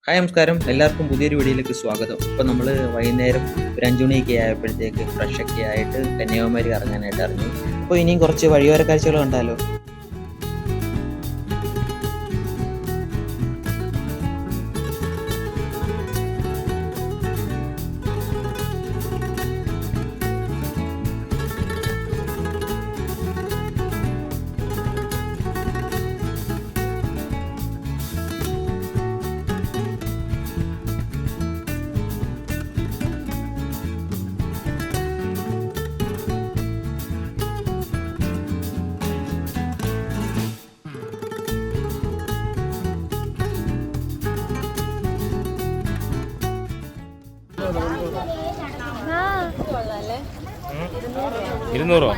Hi നമസ്കാരം, എല്ലാവർക്കും പുതിയൊരു വീഡിയോയിലേക്ക് സ്വാഗതം. ഇപ്പോൾ നമ്മൾ വൈകുന്നേരം ഒരു 5 മണിയൊക്കെ ആയപ്പോഴത്തേക്ക് ഫ്രഷൊക്കെ ആയിട്ട് കന്യാകുമാരി ഇറങ്ങാനായിട്ട് ഇറങ്ങി. അപ്പോൾ ഇനിയും കുറച്ച് വഴിയോര കാഴ്ചകൾ കണ്ടാലോ. ഇരുന്നൂറോ?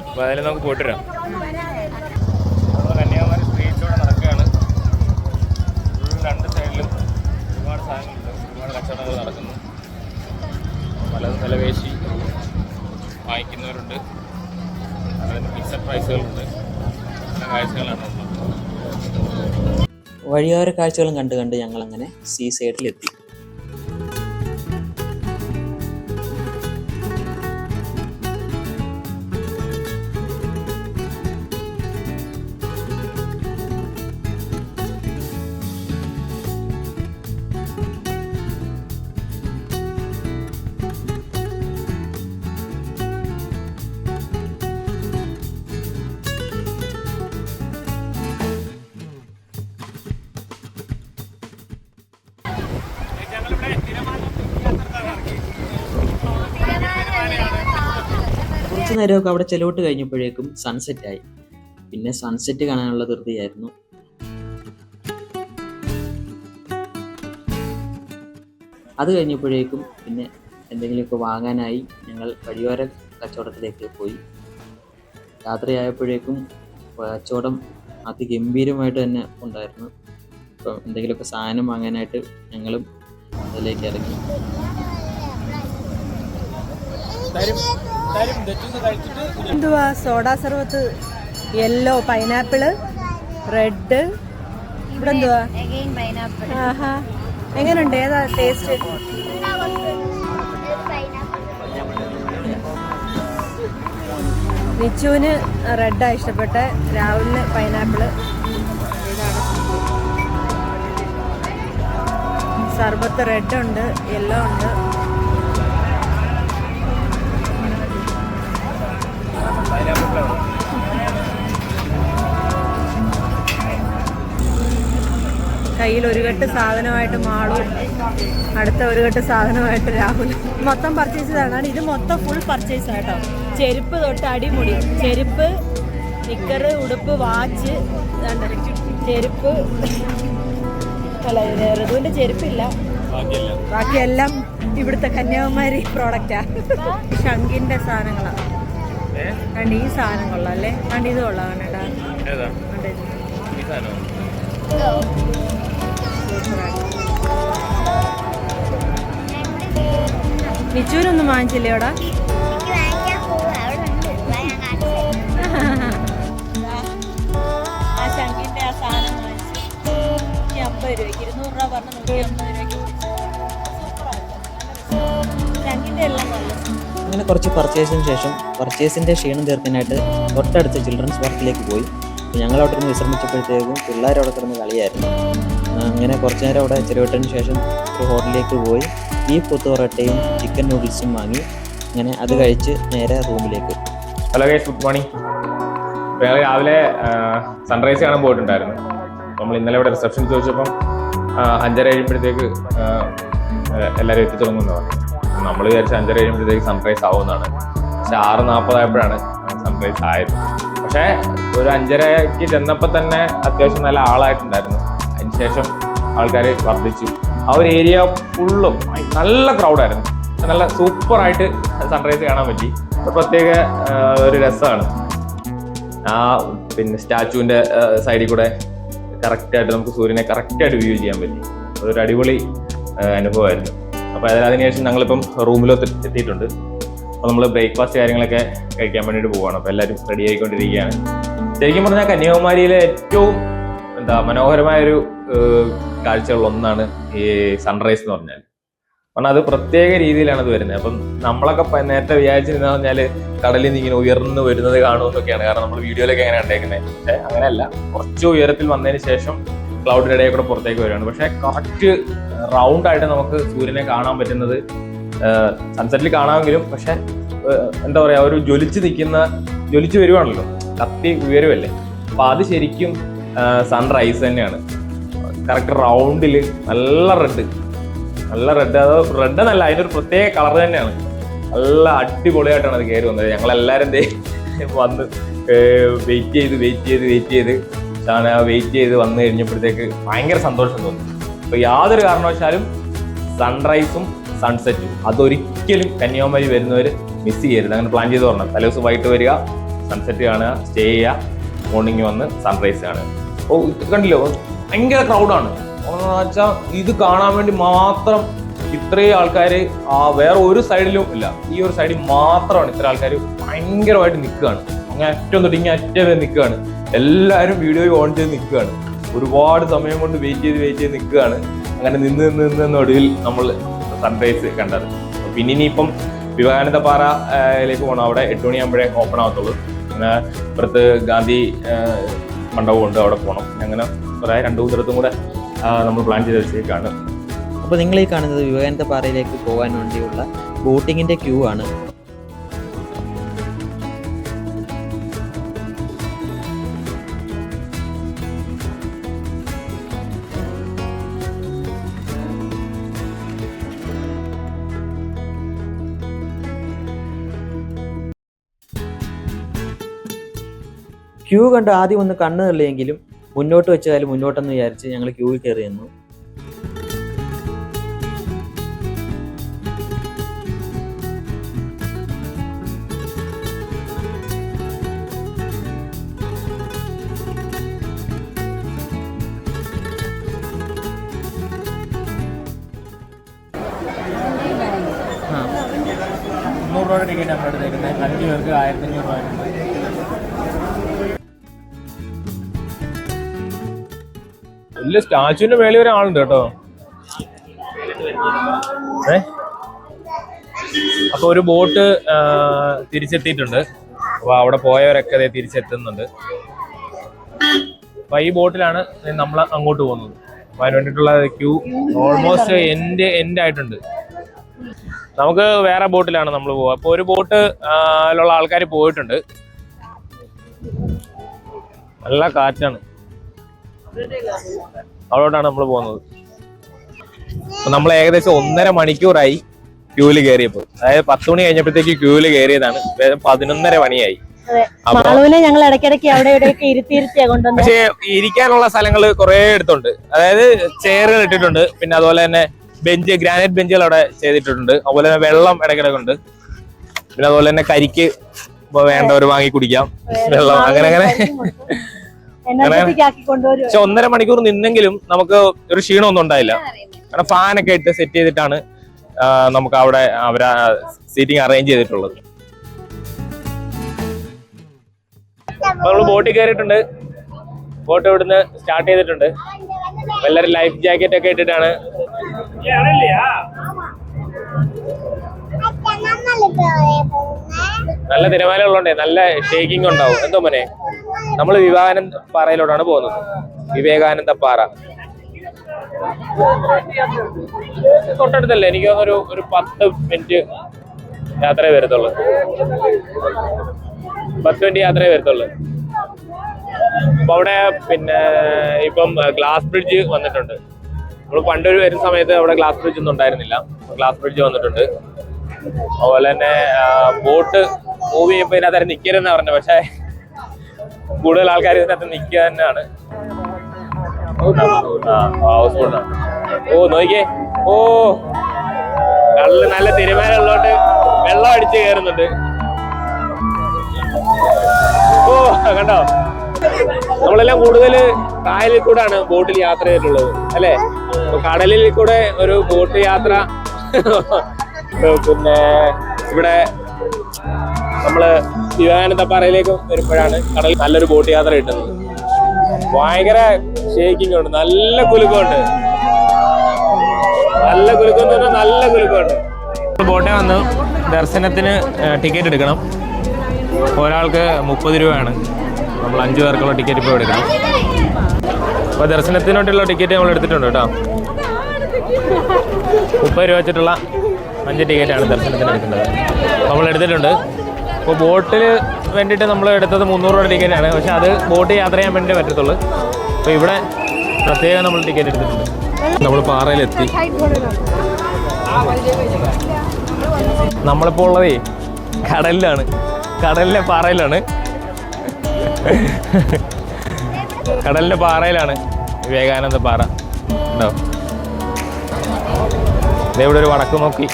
അപ്പൊ അതിൽ നമുക്ക് പോയിട്ടുവരാം. കന്യാകുമാരി സ്ട്രീറ്റിലൂടെ നടക്കുകയാണ്. രണ്ട് സൈഡിലും ഒരുപാട് സാധനങ്ങളുണ്ട്, ഒരുപാട് കച്ചവടങ്ങൾ നടക്കുന്നു. പലതും വിലപേശി വാങ്ങിക്കുന്നവരുണ്ട്, അതിന് ഫിക്സഡ് പ്രൈസുകളുണ്ട്. പല കാഴ്ചകളാണ്. വഴിയോര കാഴ്ചകളും കണ്ട് കണ്ട് ഞങ്ങളങ്ങനെ സീ സൈഡിലെത്തി. കുറച്ച് നേരമൊക്കെ അവിടെ ചെലവിട്ട് കഴിഞ്ഞപ്പോഴേക്കും സൺസെറ്റ് ആയി. പിന്നെ സൺസെറ്റ് കാണാനുള്ള ധൃതിയായിരുന്നു. അത് കഴിഞ്ഞപ്പോഴേക്കും പിന്നെ എന്തെങ്കിലുമൊക്കെ വാങ്ങാനായി ഞങ്ങൾ വഴിയോര കച്ചവടത്തിലേക്ക് പോയി. രാത്രിയായപ്പോഴേക്കും കച്ചവടം അതിഗംഭീരമായിട്ട് തന്നെ ഉണ്ടായിരുന്നു. അപ്പം എന്തെങ്കിലുമൊക്കെ സാധനം വാങ്ങാനായിട്ട് ഞങ്ങളും അതിലേക്ക് ഇറങ്ങി. എന്തുവാ സോഡാ സർവത്ത്, യെല്ലോ, പൈനാപ്പിള്, റെഡ്, ഇവിടെ എന്തുവാ? ആഹാ, എങ്ങനെയുണ്ട്? ഏതാ ടേസ്റ്റ്? നിച്ചുവിന് റെഡാ ഇഷ്ടപ്പെട്ട, രാഹുലിന് പൈനാപ്പിള്. സർബത്ത് റെഡ് ഉണ്ട്, യെല്ലോ ഉണ്ട്. കയ്യിൽ ഒരു കെട്ട് സാധനമായിട്ട് മാളു, അടുത്ത ഒരു കെട്ട് സാധനമായിട്ട് രാഹുൽ. മൊത്തം പർച്ചേസ് ചെയ്താണ്. ഇത് മൊത്തം ഫുൾ പർച്ചേസ് ആട്ടോ. ചെരുപ്പ് തൊട്ട് അടിമുടി, ചെരുപ്പ്, നിക്കറ്, ഉടുപ്പ്, വാച്ച്, ചെരുപ്പ് അല്ല, ഋതുവിന്റെ ചെരുപ്പില്ല, ബാക്കിയെല്ലാം ഇവിടുത്തെ കന്യാകുമാരി പ്രോഡക്റ്റാ. ശംഖിന്റെ സാധനങ്ങളാ കണ്ട്. ഈ സാധനം കൊള്ളാം അല്ലേ? കണ്ട് ഇത് കൊള്ളാം. കണ്ടാ നിച്ചൂരൊന്നും വാങ്ങിച്ചില്ലേ അവിടെ? ആ ശംഖിന്റെ ആ സാധനം വാങ്ങിച്ചു 150 രൂപയ്ക്ക്. 200 രൂപ പറഞ്ഞ 150 രൂപയ്ക്ക്. ശംഖിന്റെ എല്ലാം നല്ലത്. അങ്ങനെ കുറച്ച് പർച്ചേസിന് ശേഷം പർച്ചേസിൻ്റെ ക്ഷീണം തീർക്കാനായിട്ട് തൊട്ടടുത്ത ചിൽഡ്രൻസ് പാർക്കിലേക്ക് പോയി. ഞങ്ങൾ അവിടെ നിന്ന് വിശ്രമിച്ചപ്പോഴത്തേക്കും പിള്ളേർ അവിടെ കിടന്ന് കളിയായിരുന്നു. അങ്ങനെ കുറച്ച് നേരം അവിടെ ചെലവിട്ടതിന് ശേഷം ഒരു ഹോട്ടലിലേക്ക് പോയി ബീഫ് പൊത്തോറട്ടയും ചിക്കൻ നൂഡിൽസും വാങ്ങി. അങ്ങനെ അത് കഴിച്ച് നേരെ റൂമിലേക്ക്. Hello guys, good morning. അപ്പോൾ ഞങ്ങൾ രാവിലെ സൺറൈസ് കാണാൻ പോയിട്ടുണ്ടായിരുന്നു. നമ്മൾ ഇന്നലെ ഇവിടെ റിസപ്ഷൻ ചോദിച്ചപ്പം 5:30 കഴിയുമ്പോഴത്തേക്ക് എല്ലാവരും എത്തി തുടങ്ങുമെന്ന് പറഞ്ഞു. നമ്മൾ വിചാരിച്ച 5:30 കഴിയുമ്പോഴത്തേക്ക് സൺറൈസ് ആവുമെന്നാണ്. പക്ഷെ 6:40 ആയപ്പോഴാണ് സൺറൈസ് ആയത്. പക്ഷേ ഒരു 5:30ക്ക് ചെന്നപ്പോൾ തന്നെ അത്യാവശ്യം നല്ല ആളായിട്ടുണ്ടായിരുന്നു. അതിനുശേഷം ആൾക്കാർ വർദ്ധിച്ചു. ആ ഒരു ഏരിയ ഫുള്ളും നല്ല ക്രൗഡായിരുന്നു. നല്ല സൂപ്പറായിട്ട് സൺറൈസ് കാണാൻ പറ്റി. പ്രത്യേക ഒരു രസമാണ്. ആ പിന്നെ സ്റ്റാച്ചുവിൻ്റെ സൈഡിൽ കൂടെ കറക്റ്റായിട്ട് നമുക്ക് സൂര്യനെ കറക്റ്റായിട്ട് വ്യൂ ചെയ്യാൻ പറ്റി. അതൊരു അടിപൊളി അനുഭവമായിരുന്നു. അപ്പോൾ അതിനുശേഷം ഞങ്ങളിപ്പം റൂമിലൊത്ത് എത്തിയിട്ടുണ്ട്. അപ്പോൾ നമ്മൾ ബ്രേക്ക്ഫാസ്റ്റ് കാര്യങ്ങളൊക്കെ കഴിക്കാൻ വേണ്ടിയിട്ട് പോവുകയാണ്. അപ്പോൾ എല്ലാവരും റെഡി ആയിക്കൊണ്ടിരിക്കുകയാണ്. ശരിക്കും പറഞ്ഞാൽ കന്യാകുമാരിയിലെ ഏറ്റവും മനോഹരമായൊരു കാഴ്ചകളിലൊന്നാണ് ഈ സൺറൈസ് എന്ന് പറഞ്ഞാൽ. കാരണം അത് പ്രത്യേക രീതിയിലാണ് അത് വരുന്നത്. അപ്പം നമ്മളൊക്കെ നേരത്തെ വിചാരിച്ചിരുന്ന പറഞ്ഞാല് കടലിൽ നിന്ന് ഇങ്ങനെ ഉയർന്നു വരുന്നത് കാണുമെന്നൊക്കെയാണ്. കാരണം നമ്മൾ വീഡിയോയിലൊക്കെ എങ്ങനെ കണ്ടേക്കുന്നത്. പക്ഷെ അങ്ങനെയല്ല, കുറച്ച് ഉയരത്തിൽ വന്നതിന് ശേഷം ക്ലൗഡിന്റെ ഇടയിൽ കൂടെ പുറത്തേക്ക് വരികയാണ്. പക്ഷെ കറക്റ്റ് റൗണ്ട് ആയിട്ട് നമുക്ക് സൂര്യനെ കാണാൻ പറ്റുന്നത് സൺസെറ്റിൽ കാണാമെങ്കിലും, പക്ഷെ എന്താ പറയാ, ഒരു ജ്വലിച്ചു വരുവാണല്ലോ, കത്തി ഉയരുമല്ലേ. അപ്പൊ അത് ശരിക്കും സൺറൈസ് തന്നെയാണ്. കറക്റ്റ് റൗണ്ടിൽ നല്ല റെഡ്, അത് റെഡ് എന്നല്ല, അതിൻ്റെ ഒരു പ്രത്യേക കളർ തന്നെയാണ്. നല്ല അടിപൊളിയായിട്ടാണ് അത് കയറി വന്നത്. ഞങ്ങളെല്ലാവരും വന്ന് വെയിറ്റ് ചെയ്ത് വന്നു കഴിഞ്ഞപ്പോഴത്തേക്ക് ഭയങ്കര സന്തോഷം തോന്നി. അപ്പൊ യാതൊരു കാരണവശാലും സൺറൈസും സൺസെറ്റും അതൊരിക്കലും കന്യാകുമാരി വരുന്നവർ മിസ് ചെയ്യരുത്. അങ്ങനെ പ്ലാൻ ചെയ്ത് പറഞ്ഞത് തലേദിവസം വൈകിട്ട് വരിക, സൺസെറ്റ് കാണുക, സ്റ്റേ ചെയ്യുക, മോർണിംഗ് വന്ന് സൺറൈസ് കാണുക. അപ്പോൾ ഇത് കണ്ടില്ലോ, ഭയങ്കര ക്രൗഡാണ്. വെച്ചാൽ ഇത് കാണാൻ വേണ്ടി മാത്രം ഇത്രയും ആൾക്കാർ വേറെ ഒരു സൈഡിലും ഇല്ല, ഈ ഒരു സൈഡിൽ മാത്രമാണ് ഇത്ര ആൾക്കാർ ഭയങ്കരമായിട്ട് നിൽക്കുകയാണ്. അങ്ങനെ അറ്റം തൊട്ട് ഇങ്ങനെ അറ്റം വരെ നിൽക്കുകയാണ്. എല്ലാവരും വീഡിയോ ഓൺ ചെയ്ത് നിൽക്കുകയാണ്. ഒരുപാട് സമയം കൊണ്ട് വെയിറ്റ് ചെയ്ത് നിൽക്കുകയാണ്. അങ്ങനെ നിന്ന് ഒടുവിൽ നമ്മൾ സൺറൈസ് കണ്ടത്. പിന്നെ ഇനിയിപ്പം വിവേകാനന്ദ പാറയിലേക്ക് പോകണം. അവിടെ 8 മണിയാകുമ്പോഴേ ഓപ്പൺ ആവത്തുള്ളൂ. അങ്ങനെ ഇപ്പുറത്ത് ഗാന്ധി മണ്ഡപമുണ്ട്, അവിടെ പോകണം. അങ്ങനെ കുറേ 2-3 സ്ഥലത്തും കൂടെ നമ്മൾ പ്ലാൻ ചെയ്ത് വെച്ചേക്കാണ്. അപ്പോൾ നിങ്ങൾ ഈ കാണുന്നത് വിവേകാനന്ദ പാറയിലേക്ക് പോകാൻ വേണ്ടിയുള്ള ബോട്ടിങ്ങിൻ്റെ ക്യൂ ആണ്. ക്യൂ കണ്ട് ആദ്യം ഒന്ന് കണ്ണ് തള്ളിയെങ്കിലും മുന്നോട്ട് വെച്ചാലും മുന്നോട്ടെന്ന് വിചാരിച്ച് ഞങ്ങൾ ക്യൂവിൽ കയറി നിന്നു. രൂപ ടിക്കറ്റ് നമ്മൾ എടുത്തേക്കുന്നത്. 5 പേർക്ക് 1500 രൂപ. വലിയ സ്റ്റാച്ചുവിന്റെ മേളിൽ വരെ ആളുണ്ട് കേട്ടോ. അപ്പൊ ഒരു ബോട്ട് തിരിച്ചെത്തിയിട്ടുണ്ട്. അപ്പൊ അവിടെ പോയവരൊക്കെ തിരിച്ചെത്തുന്നുണ്ട്. അപ്പൊ ഈ ബോട്ടിലാണ് നമ്മൾ അങ്ങോട്ട് പോകുന്നത്. അപ്പൊ അതിന് വേണ്ടിയിട്ടുള്ള ക്യൂ ഓൾമോസ്റ്റ് എൻഡ് ആയിട്ടുണ്ട്. നമുക്ക് വേറെ ബോട്ടിലാണ് നമ്മൾ പോവുക. അപ്പൊ ഒരു ബോട്ടിലുള്ള ആൾക്കാർ പോയിട്ടുണ്ട്. നല്ല കാറ്റാണ്, അവിടോട്ടാണ് നമ്മൾ പോകുന്നത്. അപ്പൊ നമ്മൾ ഏകദേശം 1.5 മണിക്കൂറായി ക്യൂവിൽ കയറിയപ്പോൾ. അതായത് 10 മണി കഴിഞ്ഞപ്പോഴത്തേക്ക് ക്യൂവിൽ കയറിയതാണ്. 11:30 മണിയായി. ഞങ്ങൾ ഇടയ്ക്കിടയ്ക്ക് അവിടെ ഇവിടെയൊക്കെ ഇരുത്തിയാ കൊണ്ടുവന്നത്. പക്ഷേ ഇരിക്കാനുള്ള സ്ഥലങ്ങൾ കുറെ എടുത്തുണ്ട്. അതായത് ചെയറുകൾ ഇട്ടിട്ടുണ്ട്. പിന്നെ അതുപോലെ തന്നെ ഗ്രാനൈറ്റ് ബെഞ്ചുകൾ അവിടെ ചെയ്തിട്ടുണ്ട്. അതുപോലെ തന്നെ വെള്ളം ഇടയ്ക്കിടയ്ക്കുണ്ട്. പിന്നെ അതുപോലെ തന്നെ കരിക്ക് വേണ്ടവർ വാങ്ങി കുടിക്കാം വെള്ളം. അങ്ങനെ പക്ഷെ 1.5 മണിക്കൂർ നിന്നെങ്കിലും നമുക്ക് ഒരു ക്ഷീണമൊന്നും ഉണ്ടായില്ല. കാരണം ഫാനൊക്കെ ഇട്ട് സെറ്റ് ചെയ്തിട്ടാണ് നമുക്ക് അവിടെ അവരാ സീറ്റിംഗ് അറേഞ്ച് ചെയ്തിട്ടുള്ളത്. നമ്മള് ബോട്ടിൽ കയറിയിട്ടുണ്ട്. ബോട്ട് ഇവിടുന്ന് സ്റ്റാർട്ട് ചെയ്തിട്ടുണ്ട്. എല്ലാവരും ലൈഫ് ജാക്കറ്റ് ഒക്കെ ഇട്ടിട്ടാണ്. നല്ല തിരമാല ഉള്ളതുകൊണ്ടേ നല്ല ഷേക്കിംഗ് ഉണ്ടാവും. എന്തോ മോനെ, നമ്മൾ വിവേകാനന്ദ പാറയിലോട്ടാണ് പോകുന്നത്. വിവേകാനന്ദ പാറ തൊട്ടടുത്തല്ലേ, എനിക്ക് തോന്നുന്നു ഒരു 10 മിനിറ്റ് യാത്രയെ വരത്തുള്ളൂ. 10 മിനിറ്റ് യാത്രയെ വരത്തുള്ളൂ. അപ്പൊ അവിടെ പിന്നെ ഇപ്പം ഗ്ലാസ് ബ്രിഡ്ജ് വന്നിട്ടുണ്ട്. നമ്മൾ പണ്ടൊരു വരുന്ന സമയത്ത് അവിടെ ഗ്ലാസ് ബ്രിഡ്ജ് ഒന്നും ഉണ്ടായിരുന്നില്ല. ഗ്ലാസ് ബ്രിഡ്ജ് വന്നിട്ടുണ്ട്. അതുപോലെ തന്നെ ബോട്ട് മൂവ് ചെയ്യുമ്പോൾ ഇതിനകത്ത് നിൽക്കരുതെന്നാ പറഞ്ഞത്. പക്ഷെ കൂടുതൽ ആൾക്കാർ ഇതിനകത്ത് നിൽക്കുക തന്നെയാണ്. ഹൗസ് ബോട്ടാണ്. ഓ നോക്കിയേ, ഓ നല്ല തിരുമാല ഉള്ളോട്ട് വെള്ളം അടിച്ച് കയറുന്നുണ്ട്. ഓ കണ്ടോ, നമ്മളെല്ലാം കൂടുതൽ കായലിൽ കൂടെയാണ് ബോട്ടിൽ യാത്ര ചെയ്തിട്ടുള്ളത് അല്ലേ. അപ്പൊ കടലിൽ കൂടെ ഒരു ബോട്ട് യാത്ര പിന്നെ ഇവിടെ നമ്മള് വിവേകാനന്ദപ്പാറയിലേക്ക് വരുമ്പോഴാണ് കടൽ നല്ലൊരു ബോട്ട് യാത്ര കിട്ടുന്നത്. ഭയങ്കര ഷേക്കിംഗ് ഉണ്ട്, നല്ല കുലുക്കമുണ്ട്, നല്ല കുലുക്കം എന്ന് പറഞ്ഞാൽ നല്ല കുലുക്കമുണ്ട്. ബോട്ടേ വന്ന് ദർശനത്തിന് ടിക്കറ്റ് എടുക്കണം. ഒരാൾക്ക് 30 രൂപയാണ്. നമ്മൾ 5 പേർക്കുള്ള ടിക്കറ്റ് ഇപ്പോൾ എടുക്കണം. അപ്പോൾ ദർശനത്തിനോട്ടുള്ള ടിക്കറ്റ് നമ്മൾ എടുത്തിട്ടുണ്ട് കേട്ടോ. 30 രൂപ വെച്ചിട്ടുള്ള 5 ടിക്കറ്റാണ് ദർശനത്തിന് എടുക്കേണ്ടത്. നമ്മൾ എടുത്തിട്ടുണ്ട്. അപ്പോൾ ബോട്ടിൽ വേണ്ടിയിട്ട് നമ്മൾ എടുത്തത് 300 രൂപയുടെ ടിക്കറ്റാണ്. പക്ഷേ അത് ബോട്ട് യാത്ര ചെയ്യാൻ വേണ്ടി പറ്റത്തുള്ളൂ. അപ്പോൾ ഇവിടെ പ്രത്യേകം നമ്മൾ ടിക്കറ്റ് എടുത്തിട്ടുണ്ട്. നമ്മൾ പാറയിലെത്തി. നമ്മളിപ്പോൾ ഉള്ളതേ കടലിലാണ്, കടലിലെ പാറയിലാണ്, കടലിൻ്റെ പാറയിലാണ് വിവേകാനന്ദ പാറ ഉണ്ടോ. ഇതെവിടെ ഒരു വടക്ക് നോക്കി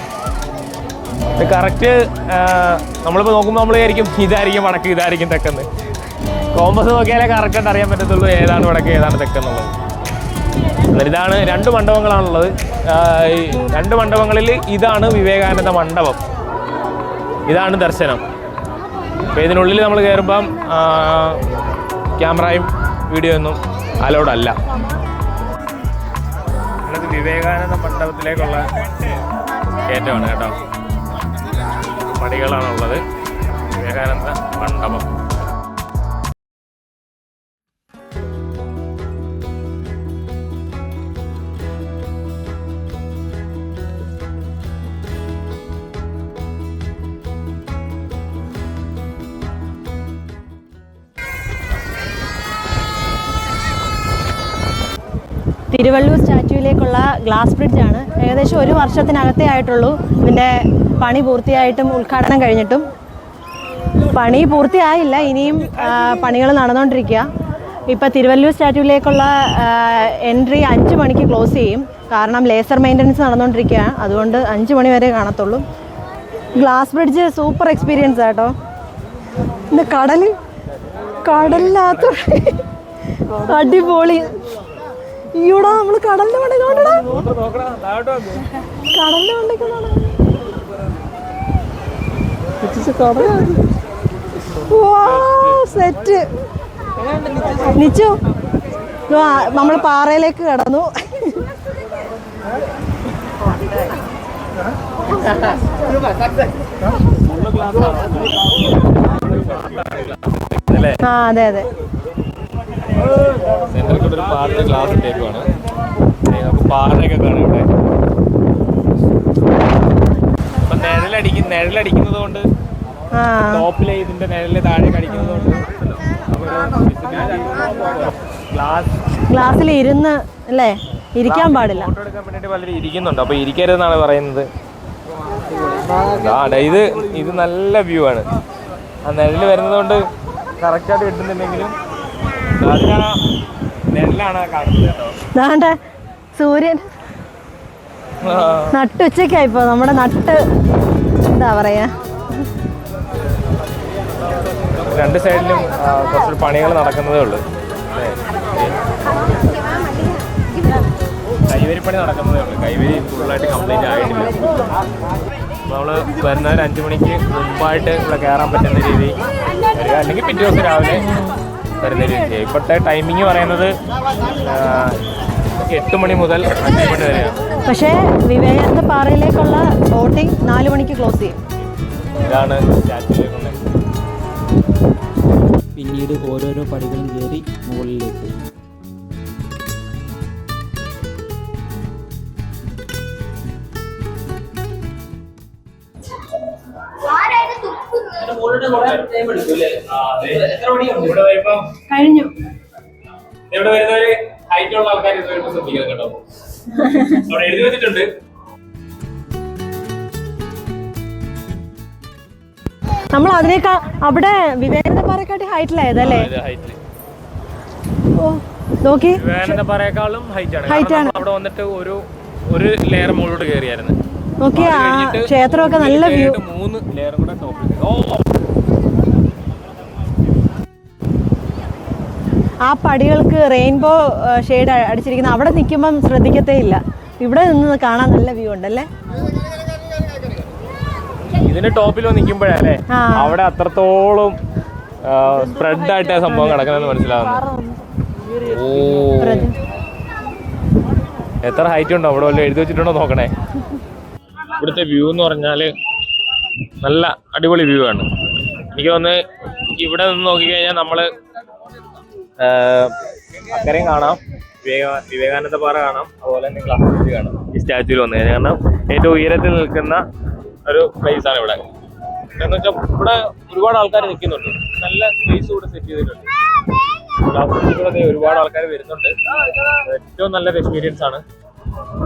ഇത് കറക്റ്റ് നമ്മളിപ്പോൾ നോക്കുമ്പോൾ നമ്മൾ വിചാരിക്കും ഇതായിരിക്കും വടക്ക് ഇതായിരിക്കും തെക്കെന്ന്. കോമ്പസ് നോക്കിയാലേ കറക്റ്റായിട്ട് അറിയാൻ പറ്റത്തുള്ളൂ ഏതാണ് വടക്ക് ഏതാണ് തെക്കെന്നുള്ളത്. എന്നിട്ട് ഇതാണ് 2 മണ്ഡപങ്ങളാണുള്ളത്. ഈ 2 മണ്ഡപങ്ങളിൽ ഇതാണ് വിവേകാനന്ദ മണ്ഡപം, ഇതാണ് ദർശനം. അപ്പോൾ ഇതിനുള്ളിൽ നമ്മൾ കയറുമ്പം ക്യാമറയും വീഡിയോ ഒന്നും അലൗഡ് അല്ല. ഇത് വിവേകാനന്ദ മണ്ഡപത്തിലേക്കുള്ള കയറ്റമാണ് കേട്ടോ. പടികളാണുള്ളത്. വിവേകാനന്ദ മണ്ഡപം. തിരുവള്ളൂർ സ്റ്റാച്യുവിലേക്കുള്ള ഗ്ലാസ് ബ്രിഡ്ജാണ്. ഏകദേശം 1 വർഷത്തിനകത്തേ ആയിട്ടുള്ളൂ ഇതിൻ്റെ പണി പൂർത്തിയായിട്ടും ഉദ്ഘാടനം കഴിഞ്ഞിട്ടും. പണി പൂർത്തിയായില്ല, ഇനിയും പണികൾ നടന്നുകൊണ്ടിരിക്കുക. ഇപ്പോൾ തിരുവള്ളൂർ സ്റ്റാച്യുവിലേക്കുള്ള എൻട്രി 5 മണിക്ക് ക്ലോസ് ചെയ്യും. കാരണം ലേസർ മെയിൻ്റനൻസ് നടന്നുകൊണ്ടിരിക്കുകയാണ്, അതുകൊണ്ട് 5 മണി വരെ കാണത്തുള്ളൂ. ഗ്ലാസ് ബ്രിഡ്ജ് സൂപ്പർ എക്സ്പീരിയൻസ് ആട്ടോ. ഇന്ന് കടലിനകത്ത് അടിപൊളി. ഈടാ നമ്മൾ കടലിന്റെ മണ്ടയ്ക്ക് കടലിന്റെ മണ്ടയ്ക്ക് സെറ്റ് നിച്ചു. നമ്മൾ പാറയിലേക്ക് കടന്നു. ആ അതെ അതെ. സെന്ററിൽ പാർട്ട് ഗ്ലാസ് ഇട്ടേക്കുവാണ്. അപ്പോൾ പാറയൊക്കെ കാണാം ഇവിടെ. അപ്പം നിഴലടിക്കുന്നത് കൊണ്ട് ടോപ്പിലെ ഇതിന്റെ നിഴല് താഴെ അടിക്കുന്നത് കൊണ്ട് ഗ്ലാസ്സിൽ ഇരുന്ന് അല്ലേ ഇരിക്കാൻ പാടില്ല. ഫോട്ടോ എടുക്കാൻ വേണ്ടിയിട്ട് പലരും ഇരിക്കുന്നുണ്ട്. അപ്പോൾ ഇരിക്കരുതെന്നാണ് പറയുന്നത്. ഇത് നല്ല വ്യൂ ആണ്. ആ നിഴല് വരുന്നത് കൊണ്ട് കറക്റ്റായിട്ട് കിട്ടുന്നില്ലെങ്കിലും നെല്ലാണ് കാണുന്നത്. സൂര്യൻ നട്ടുച്ചയ്ക്കായിപ്പോ നമ്മുടെ നട്ട് എന്താ പറയാ, 2 സൈഡിലും കുറച്ച് പണികൾ നടക്കുന്നതേ ഉള്ളൂ. കൈവരിപ്പണി നടക്കുന്നതേ ഉള്ളൂ. കൈവരി ഫുള്ളായിട്ട് കംപ്ലീറ്റ് ആയിട്ടില്ല. നമ്മൾ വരുന്നതിന് 5 മണിക്ക് മുമ്പായിട്ട് ഇവിടെ കയറാൻ പറ്റുന്ന രീതി വരിക, അല്ലെങ്കിൽ പിറ്റേ ദിവസം രാവിലെ വരുന്ന രീതി. ഇപ്പോഴത്തെ ടൈമിങ് പറയുന്നത് 8 മണി മുതൽ 5 മണി വരെയാണ്. പക്ഷേ വിവേകാനന്ദ പാറയിലേക്കുള്ള ബോട്ടിംഗ് 4 മണിക്ക് ക്ലോസ് ചെയ്യും. ഇതാണ് സ്റ്റാച്യുവിലേക്കുള്ള. പിന്നീട് ഓരോരോ പടികളും കയറി മുകളിലേക്ക്. കഴിഞ്ഞു. ഇവിടെ വരുന്നവര് ഹൈറ്റുള്ള ആൾക്കാർ ശ്രദ്ധിക്കണം കേട്ടോ. അവിടെ എഴുതി വെച്ചിട്ടുണ്ട്. നമ്മൾ അതിനേക്കാൾ അവിടെ വിവേകാനന്ദ പാറയെക്കാട്ടി ഹൈറ്റിലായതല്ലേ? ഓ നോക്കി, വിവേകാനന്ദ പാറയെക്കാളും ഹൈറ്റാണ്. അവിടെ വന്നിട്ട് ഒരു ലെയർ മുകളിലോട്ട് കയറിയായിരുന്നു. നോക്കിയാ ക്ഷേത്രമൊക്കെ നല്ല വ്യൂ. 3 ലെയറും കൂടെ ടോപ്പിൽ. ആ പടികൾക്ക് റെയിൻബോ ഷെയ്ഡ് അടിച്ചിരിക്കുന്ന അവിടെ നിൽക്കുമ്പം ശ്രദ്ധിക്കത്തേ ഇല്ല. ഇവിടെ നിന്ന് കാണാൻ നല്ല വ്യൂ ഉണ്ടല്ലേ. ഇതിന്റെ ടോപ്പിൽ നിൽക്കുമ്പോഴല്ലേ ആ. അവിടെ അത്രത്തോളം സ്പ്രെഡ് ആയിട്ട് ആ സംഭവം കിടക്കുന്നതെന്ന് മനസ്സിലാവുന്നത്. ഓ, എത്ര ഹൈറ്റ് ഉണ്ടോ അവിടെ വല്ല എഴുതി വെച്ചിട്ടുണ്ടോ നോക്കണേ. ഇവിടുത്തെ വ്യൂ എന്ന് പറഞ്ഞാല് നല്ല അടിപൊളി വ്യൂ ആണ്. എനിക്ക് തോന്നുന്നത് ഇവിടെ നിന്ന് നോക്കിക്കഴിഞ്ഞാൽ നമ്മള് അക്കരയും കാണാം, വിവേകാനന്ദ പാറ കാണാം, അതുപോലെ തന്നെ ഗ്ലാസ് ബ്രിഡ്ജ് കാണാം ഈ സ്റ്റാച്യൂവിൽ വന്നു കഴിഞ്ഞാൽ. കാരണം ഏറ്റവും ഉയരത്തിൽ നിൽക്കുന്ന ഒരു പ്ലേസ് ആണ് ഇവിടെ. എന്ന് വെച്ചാൽ ഇവിടെ ഒരുപാട് ആൾക്കാർ നിൽക്കുന്നുണ്ട്, നല്ല സ്പേസ് ഇവിടെ സെറ്റ് ചെയ്തിട്ടുണ്ട്. ഗ്ലാസ് ബ്രിഡ്ജിലൂടെ ഒരുപാട് ആൾക്കാർ വരുന്നുണ്ട്. ഏറ്റവും നല്ലൊരു എക്സ്പീരിയൻസ് ആണ്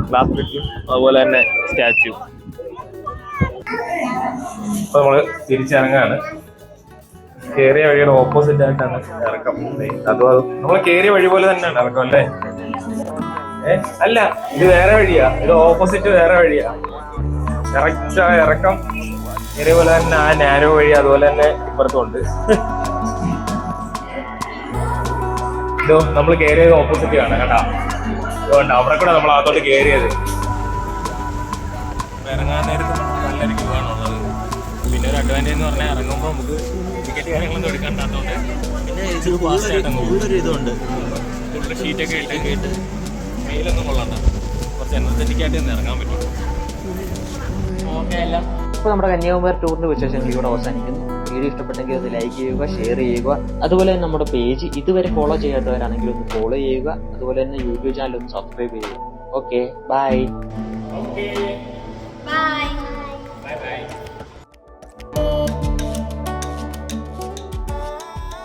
ഗ്ലാസ് ബ്രിഡ്ജും അതുപോലെ തന്നെ സ്റ്റാച്യു. അപ്പൊ നമ്മള് തിരിച്ചിറങ്ങാണ്. കേറിയ വഴിയുടെ ഓപ്പോസിറ്റ് ആയിട്ടാണ് ഇറക്കം. അതും നമ്മൾ കേറിയ വഴി പോലെ തന്നെയാണ് ഇറക്കം അല്ലേ? അല്ല, ഇത് വേറെ വഴിയാ, ഇത് ഓപ്പോസിറ്റ് വേറെ വഴിയാ. ഇറക്കം കേറിയ പോലെ തന്നെ ആ നാരോ വഴി അതുപോലെ തന്നെ ഇപ്പുറത്തുണ്ട്. ഇതോ നമ്മൾ കേറിയത് ഓപ്പോസിറ്റ് ആണ് കേട്ടാ. അതുകൊണ്ട് അവിടെ കൂടെ നമ്മൾ അകത്തോട്ട് കേറിയത്. ഇറങ്ങാൻ നേരത്ത് നല്ലൊരു ക്യൂ ആണുള്ളത്. പിന്നെ ഒരു അഡ്വാൻറ്റേജ് എന്ന് പറഞ്ഞാൽ ഇറങ്ങുമ്പോൾ നമുക്ക് ടിക്കറ്റ് കാര്യങ്ങളൊന്നും എടുക്കാണ്ടാത്തതുകൊണ്ട് പിന്നെ ഉള്ളൊരു ഇതുണ്ട്, ഫുള്ള് ഷീറ്റൊക്കെ ഇട്ട് മെയിലൊന്നും കൊള്ളണ്ട, കുറച്ച് എനർജറ്റിക് ആയിട്ട് തന്നെ ഇറങ്ങാൻ പറ്റും. ഓക്കെ എല്ലാം. അപ്പോൾ നമ്മുടെ കന്യാകുമാരി ടൂറിന്റെ വിശേഷങ്ങൾ ഇവിടെ അവസാനിക്കുന്നു. വീഡിയോ ഇഷ്ടപ്പെട്ടെങ്കിൽ അത് ലൈക്ക് ചെയ്യുക, ഷെയർ ചെയ്യുക. അതുപോലെ തന്നെ നമ്മുടെ പേജ് ഇതുവരെ ഫോളോ ചെയ്യാത്തവരാണെങ്കിൽ ഒന്ന് ഫോളോ ചെയ്യുക. അതുപോലെ തന്നെ യൂട്യൂബ് ചാനൽ ഒന്ന് സബ്സ്ക്രൈബ് ചെയ്യുക. Okay, bye. ഓക്കെ.